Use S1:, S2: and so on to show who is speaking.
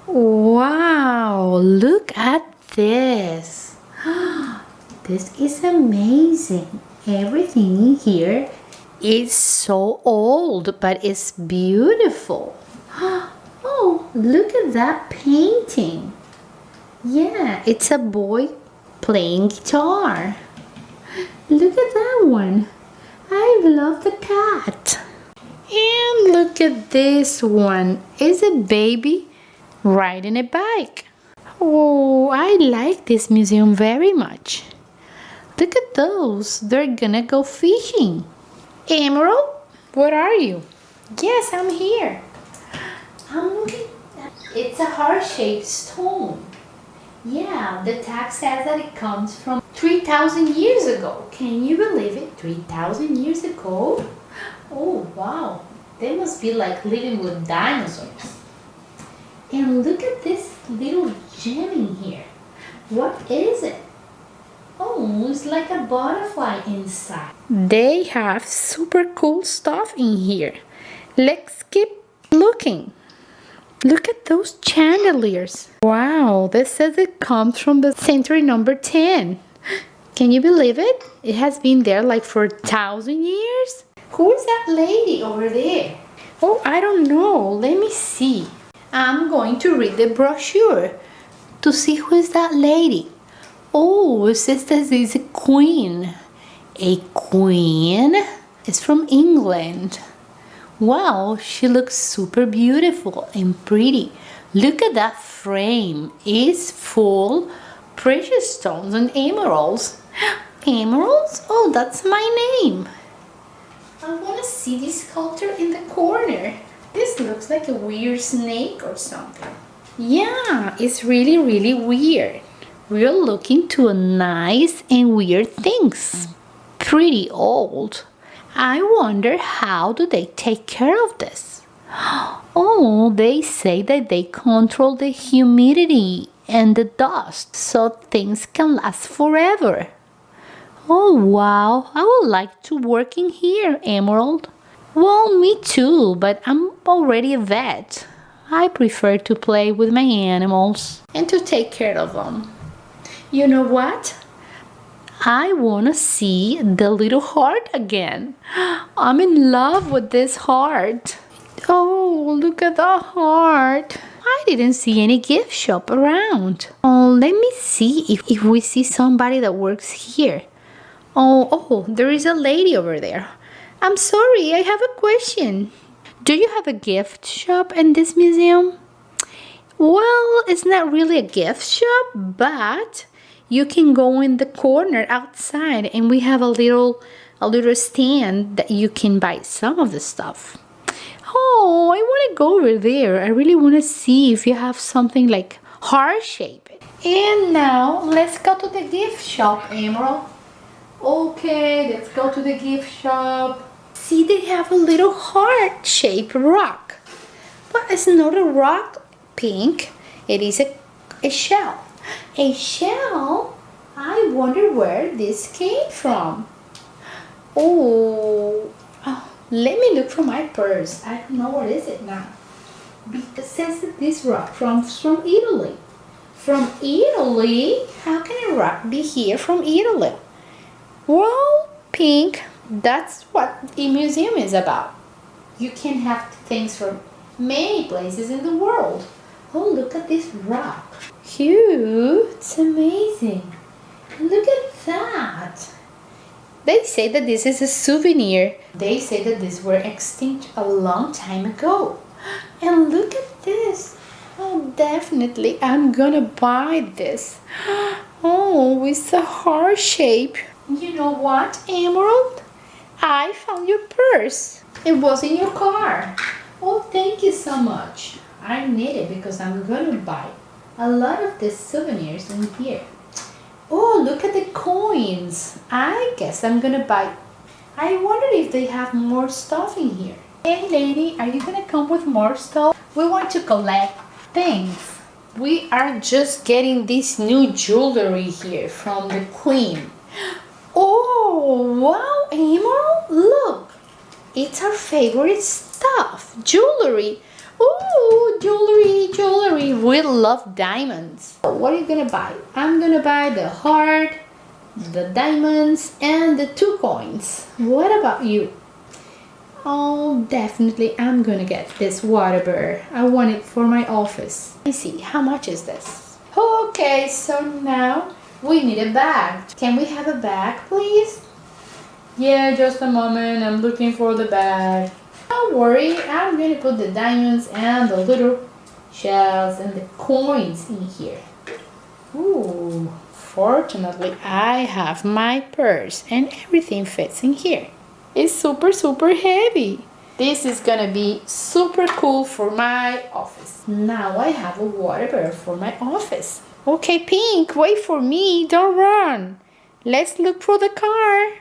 S1: Wow, look at this. This is amazing. Everything in here is so old, but it's beautiful. Oh, look at that painting. Yeah, it's a boy playing guitar. Look at that one. I love the cat. And look at this one. It's a baby riding a bike. Oh, I like this museum very much. Look at those. They're gonna go fishing. Emerald, where are you? Yes, I'm here. I'm looking at it's a heart-shaped stone. Yeah, the tag says that it comes from 3,000 years ago. Can you believe it? 3,000 years ago? Oh, wow. They must be like living with dinosaurs. And look at this little gem in here. What is it? Oh, it's like a butterfly inside. They have super cool stuff in here. Let's keep looking. Look at those chandeliers. Wow, this says it comes from the century number 10. Can you believe it? It has been there like for 1,000 years. Who is that lady over there? Oh, I don't know. Let me see. I'm going to read the brochure to see who is that lady. Oh, it says that it's a queen. A queen? It's from England. Wow, she looks super beautiful and pretty. Look at that frame. It's full precious stones and emeralds. Emeralds? Oh, that's my name. I want to see this sculpture in the corner. This looks like a weird snake or something. Yeah, it's really, really weird. We're looking to nice and weird things. Pretty old. I wonder how do they take care of this? Oh, they say that they control the humidity and the dust so things can last forever. Oh wow, I would like to work in here, Emerald. Well, me too, but I'm already a vet. I prefer to play with my animals and to take care of them. You know what? I want to see the little heart again. I'm in love with this heart. Oh, look at the heart. I didn't see any gift shop around. Oh, let me see if we see somebody that works here. Oh, there is a lady over there. I'm sorry, I have a question. Do you have a gift shop in this museum? Well, it's not really a gift shop, but you can go in the corner outside and we have a little stand that you can buy some of the stuff. Oh, I want to go over there. I really want to see if you have something like heart shape. And now let's go to the gift shop, Emerald. Okay, let's go to the gift shop. See, they have a little heart shaped rock. But it's not a rock, Pink. It is a shell. A shell? I wonder where this came from. Oh, let me look for my purse. I don't know what is it now. Because it says that this rock comes from Italy. From Italy? How can a rock be here from Italy? Well, Pink, that's what a museum is about. You can have things from many places in the world. Oh, look at this rock. Huge, it's amazing. Look at that. They say that this is a souvenir. They say that these were extinct a long time ago. And look at this. Oh, definitely, I'm gonna buy this. Oh, it's a heart shape. You know what, Emerald? I found your purse. It was in your car. Oh, thank you so much. I need it because I'm gonna buy a lot of these souvenirs in here. Oh, look at the coins. I guess I'm gonna buy. I wonder if they have more stuff in here. Hey lady, are you gonna come with more stuff? We want to collect things. We are just getting this new jewelry here from the queen. Oh, wow, Emerald, look. It's our favorite stuff, jewelry. Ooh, jewelry, jewelry. We love diamonds. What are you gonna buy? I'm gonna buy the heart, the diamonds, and the 2 coins. What about you? Oh, definitely I'm gonna get this water bear. I want it for my office. Let me see, how much is this? Okay, so now we need a bag. Can we have a bag, please? Yeah, just a moment. I'm looking for the bag. Don't worry, I'm going to put the diamonds and the little shells and the coins in here. Ooh, fortunately I have my purse and everything fits in here. It's super, super heavy. This is gonna be super cool for my office. Now I have a water bear for my office. Okay, Pink, wait for me. Don't run. Let's look for the car.